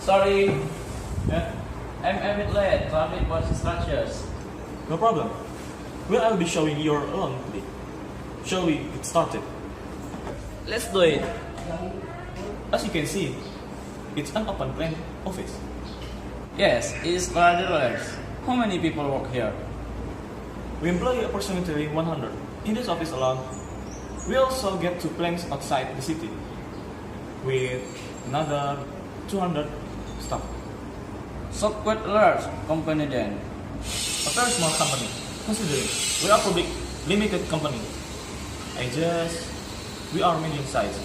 Sorry, I'm a bit late. Traffic was structures. No problem. Well, I'll be showing your along today. Shall we get started? Let's do it. As you can see, it's an open plan office. Yes, it's rather large. How many people work here? We employ approximately 100 in this office alone. We also get 2 plants outside the city with another 200 staff. So quite a large company then. A very small company, considering we are public limited company. We are medium size.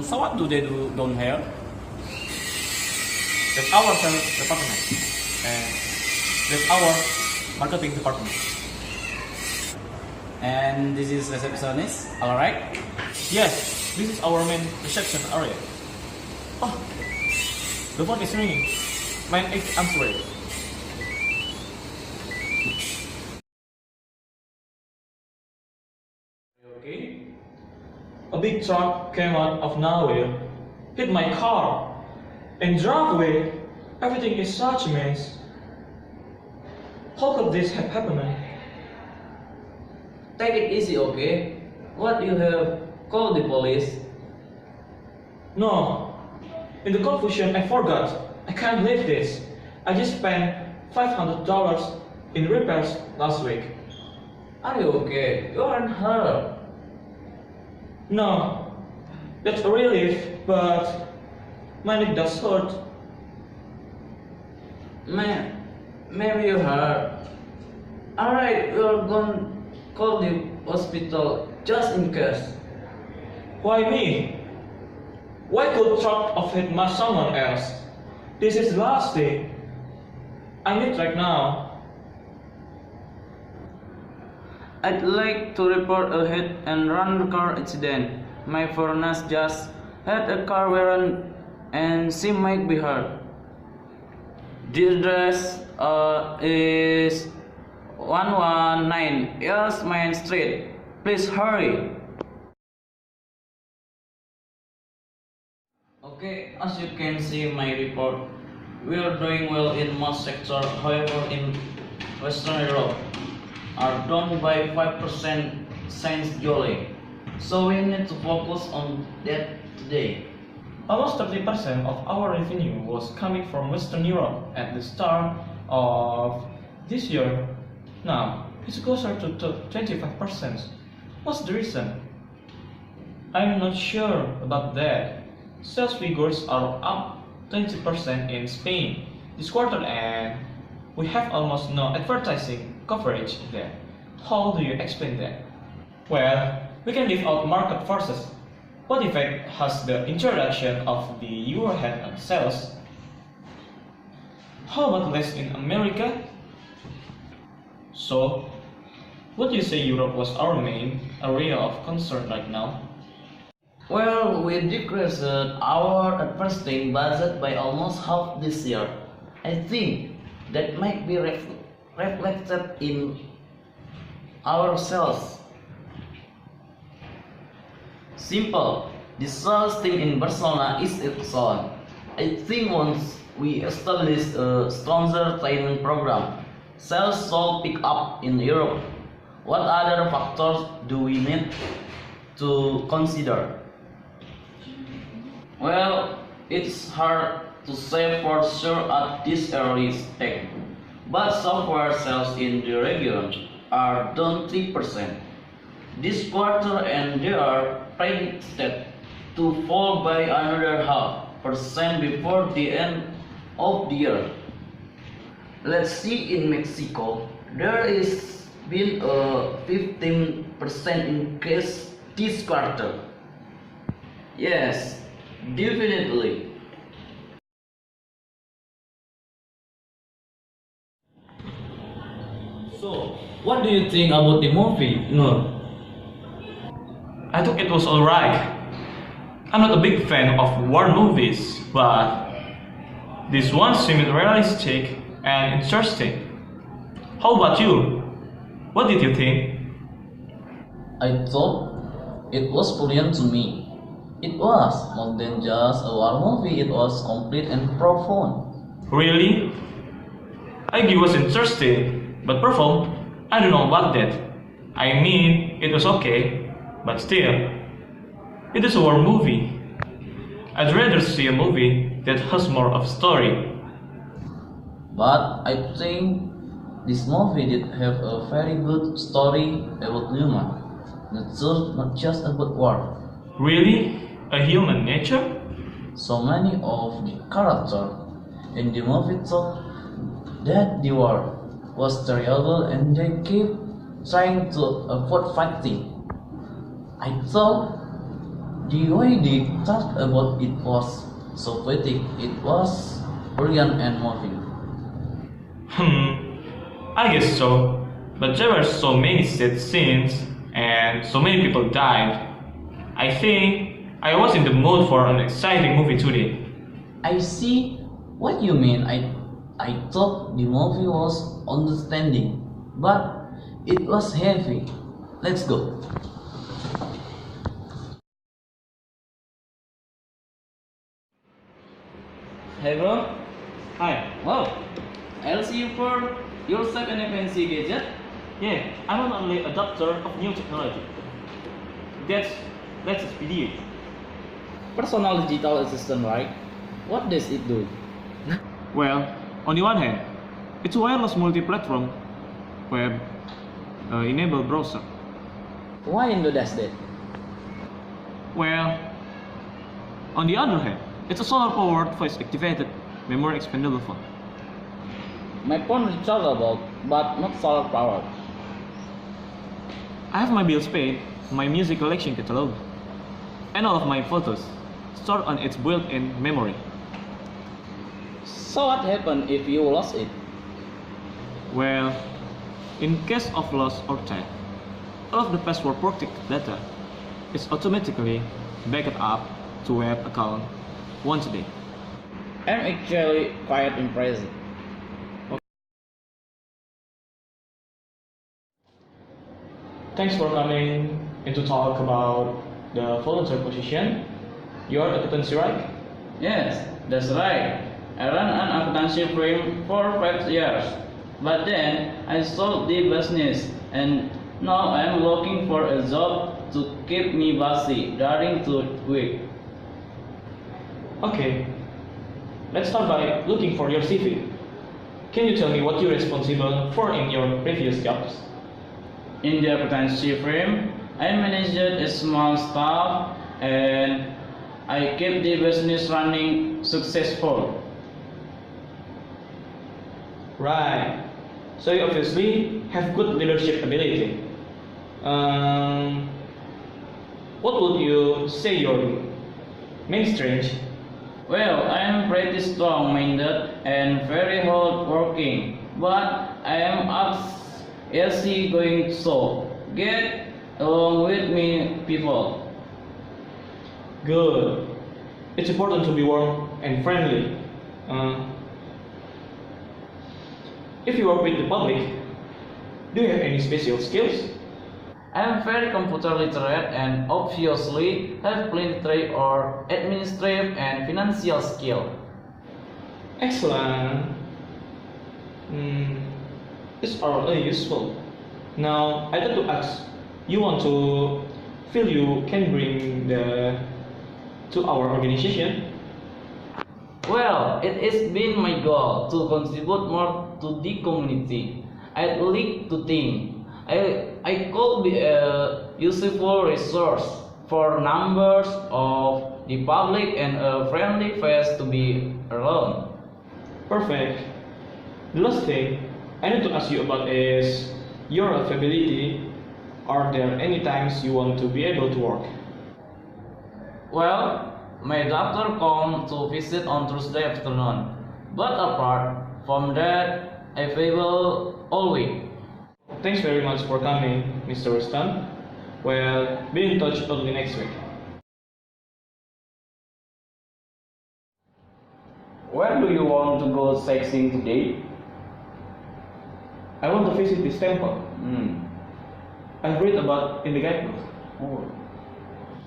So what do they do down here? That's our sales department, and that's our marketing department. And this is receptionist, alright? Yes, this is our main reception area. Oh, the phone is ringing. Mind if I answer it? Okay. A big truck came out of nowhere, hit my car, and drove away. Everything is such a mess. How could this have happened? Take it easy, okay? What you have called the police? No. In the confusion, I forgot. I can't believe this. I just spent $500 in repairs last week. Are you okay? You aren't hurt. No. That's a relief, but my neck does hurt. Man, maybe you hurt. Alright, we're gonna call the hospital just in case. Why me? Why could truck of hit someone else? This is the last day. I need right now. I'd like to report a hit and run car accident. My furnace just had a car run and she might be hurt. The address is 119 East Main Street. Please hurry. Okay, as you can see in my report, we are doing well in most sectors. However, in Western Europe, are down by 5% since July. So we need to focus on that today. Almost 30% of our revenue was coming from Western Europe at the start of this year. Now, it's closer to 25%. What's the reason? I'm not sure about that. Sales figures are up 20% in Spain this quarter, and we have almost no advertising coverage there. How do you explain that? Well, we can leave out market forces. What effect has the introduction of the euro had on sales? How about less in America? So, would you say Europe was our main area of concern right now? Well, we decreased our advertising budget by almost half this year. I think that might be reflected in our sales. Simple. The sales team in Barcelona is excellent. I think once we establish a stronger training program, sales will pick up in Europe. What other factors do we need to consider? Well, it's hard to say for sure at this early stage, but software sales in the region are down 3% this quarter, and they are predicted to fall by another 0.5% before the end of the year. Let's see, in Mexico, there is been a 15% increase this quarter. Yes, definitely. So, what do you think about the movie, Nur? I thought it was alright. I'm not a big fan of war movies, but this one seemed realistic and interesting. How about you? What did you think? I thought it was brilliant to me. It was more than just a war movie, it was complete and profound. Really? I was interested, but profound? I don't know about that. I mean, it was okay, but still, it is a war movie. I'd rather see a movie that has more of story. But I think this movie did have a very good story about human, not just about war. Really? A human nature? So many of the characters in the movie thought that the war was terrible and they kept trying to avoid fighting. I thought the way they talked about it was so poetic, it was brilliant and moving. I guess so. But there were so many sad scenes and so many people died. I think I was in the mood for an exciting movie today. I see what you mean. I thought the movie was understanding, but it was heavy. Let's go. Hey bro. Hi. Wow. I'll see you for your second fancy gadget. Yeah, I'm not only a adopter of new technology. That's a video. Personal digital assistant, right? What does it do? Well, on the one hand, it's a wireless multi-platform web enabled browser. Why Indo does that? Well, on the other hand, it's a solar-powered voice-activated memory expandable phone. My phone is rechargeable, but not solar powered. I have my bills paid, my music collection catalog, and all of my photos stored on its built-in memory. So what happened if you lost it? Well, in case of loss or theft, all of the password protected data is automatically backed up to web account once a day. I'm actually quite impressed. Thanks for coming in to talk about the volunteer position. You're a accountancy, right? Yes, that's right. I ran an accountancy firm for 5 years. But then I sold the business and now I'm looking for a job to keep me busy during the week. Okay. Let's start by looking for your CV. Can you tell me what you're responsible for in your previous jobs? In the accountancy firm, I managed a small staff and I kept the business running successful. Right. So you obviously have good leadership ability. What would you say your main strength? Well, I am pretty strong-minded and very hard-working, but I am easy going so get along with me people. Good. It's important to be warm and friendly. If you work with the public, do you have any special skills? I am very computer literate and obviously have plenty or administrative and financial skill. Excellent. It's really useful. Now, I'd like to ask, you want to feel you can bring to our organization? Well, it has been my goal to contribute more to the community. I'd like to think I could be a useful resource for numbers of the public and a friendly face to be around. Perfect. The last thing I need to ask you about is your availability. Are there any times you want to be able to work? Well, my doctor come to visit on Thursday afternoon, but apart from that, available all week. Thanks very much for coming, Mr. Rustam. Well, be in touch early next week. Where do you want to go sightseeing today? I want to visit this temple. I've read about in the guidebook. Oh.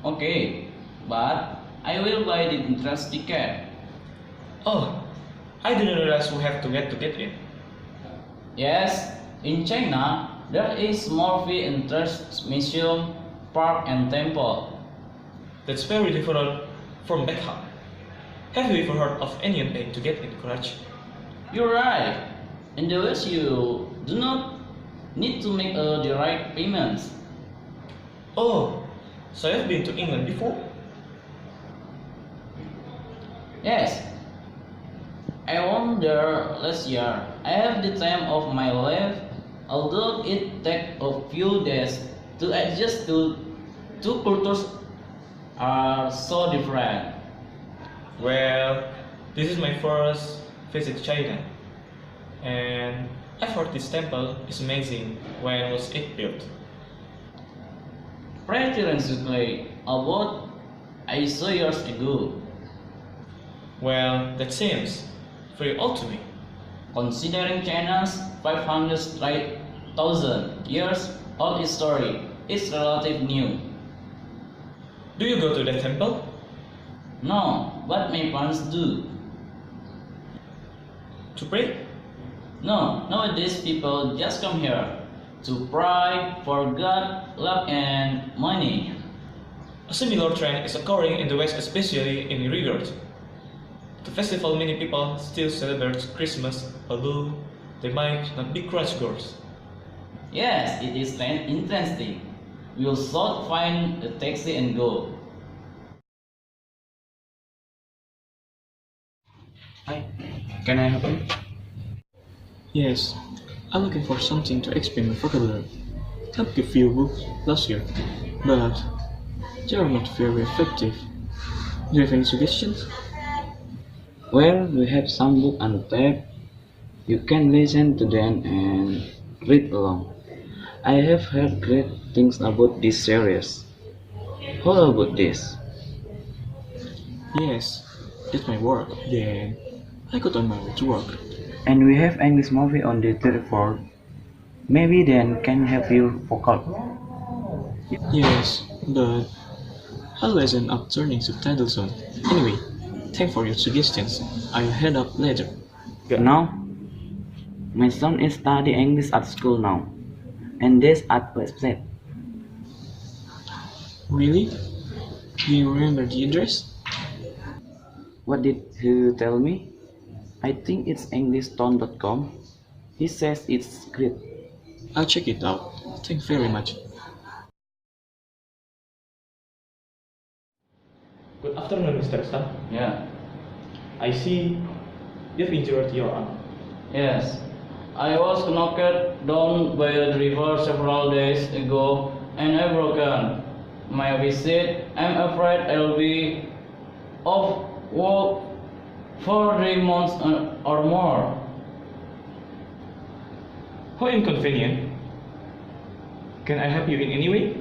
Okay, But I will buy the entrance ticket. Oh, I didn't realize we have to get in. Yes, in China, there is small fee entrance museum, park and temple. That's very different from back home. Have you ever heard of Indian paying to get in Karachi? You're right. In the West, you do not need to make a direct payment. Oh, so I've been to England before? Yes, I went there last year. I have the time of my life, although it takes a few days to adjust to two cultures are so different. Well, this is my first visit to China, and I've heard this temple is amazing. When was it built? Pretty recently, about 8 years ago, Well, that seems very old to me. considering China's 500,000 years old history, it's relatively new. Do you go to that temple? No, but my parents do. To pray? No, nowadays people just come here to pray for God, luck, and money. A similar trend is occurring in the West, especially in regard the festival. Many people still celebrate Christmas, although they might not be churchgoers. Yes, it is interesting. We'll sort find a taxi and go. Hi. Can I help you? Yes, I'm looking for something to expand my vocabulary. I took a few books last year, but they are not very effective. Do you have any suggestions? Well, we have some book on tape. You can listen to them and read along. I have heard great things about this series. How about this? Yes, that's my work. Then I got on my way to work. And we have English movie on the 34th. Maybe then can help you vocal. Yes, but I'll listen up turning subtitles on. Anyway, thanks for your suggestions. I'll head up later. Now, my son is studying English at school now, and this at website. Really? Do you remember the address? What did he tell me? I think it's EnglishTown.com. He says it's great. I'll check it out. Thanks very much. Good afternoon, Mr. Rustam. Yeah. I see you've injured your arm. Yes. I was knocked down by the river several days ago and I broken my visit. I'm afraid I'll be off work for 3 months or more. How inconvenient. Can I help you in any way?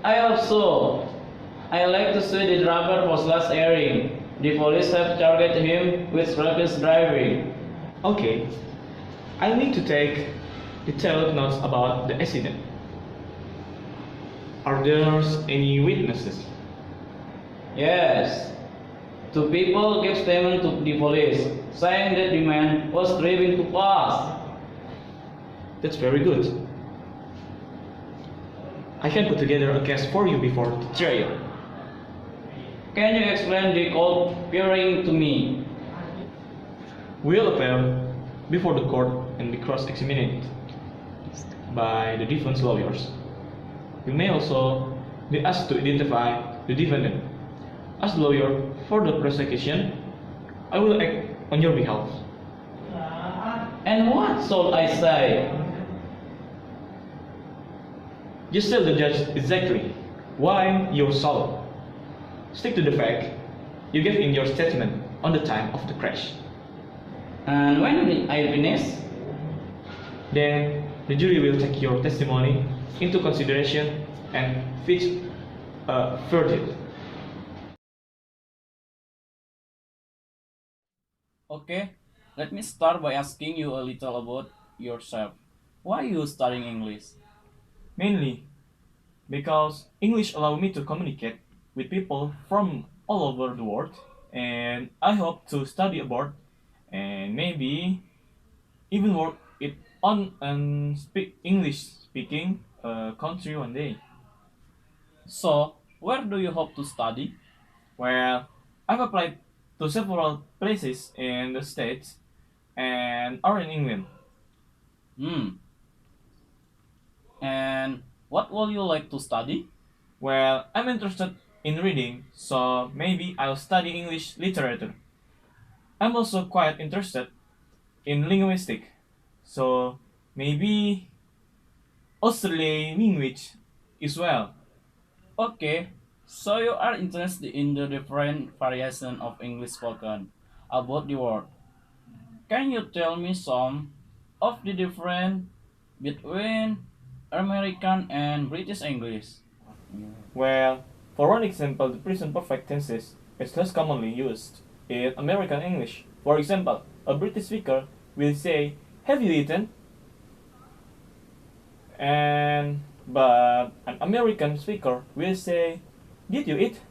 I hope so. I like to see the driver was last airing. The police have targeted him with reckless driving. Okay. I need to take detailed notes about the accident. Are there any witnesses? Yes. Two people gave statement to the police, saying that the man was driving too fast. That's very good. I can put together a case for you before the trial. Can you explain the court hearing to me? We'll appear before the court and be cross-examined by the defense lawyers. You may also be asked to identify the defendant. As lawyer for the prosecution, I will act on your behalf. And what shall I say? Just tell the judge exactly why you're solo. Stick to the fact you gave in your statement on the time of the crash. And when I finish? Then the jury will take your testimony into consideration and fix a verdict. Okay, let me start by asking you a little about yourself. Why are you studying English? Mainly because English allows me to communicate with people from all over the world, and I hope to study abroad and maybe even work it on and speak English speaking country one day. So, where do you hope to study? Well, I've applied to several places in the States and are in England. Hmm. And what will you like to study? Well, I'm interested in reading, so maybe I'll study English literature. I'm also quite interested in linguistic, so maybe Australian language as well. Okay, so you are interested in the different variation of English spoken about the world. Can you tell me some of the difference between American and British English? Well, for one example, the present perfect tenses is less commonly used in American English. For example, a British speaker will say, "Have you eaten?" And but an American speaker will say, "Did you eat?"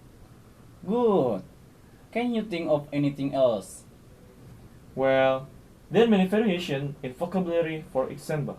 Good. Can you think of anything else? Well, there are many variations in vocabulary. For example,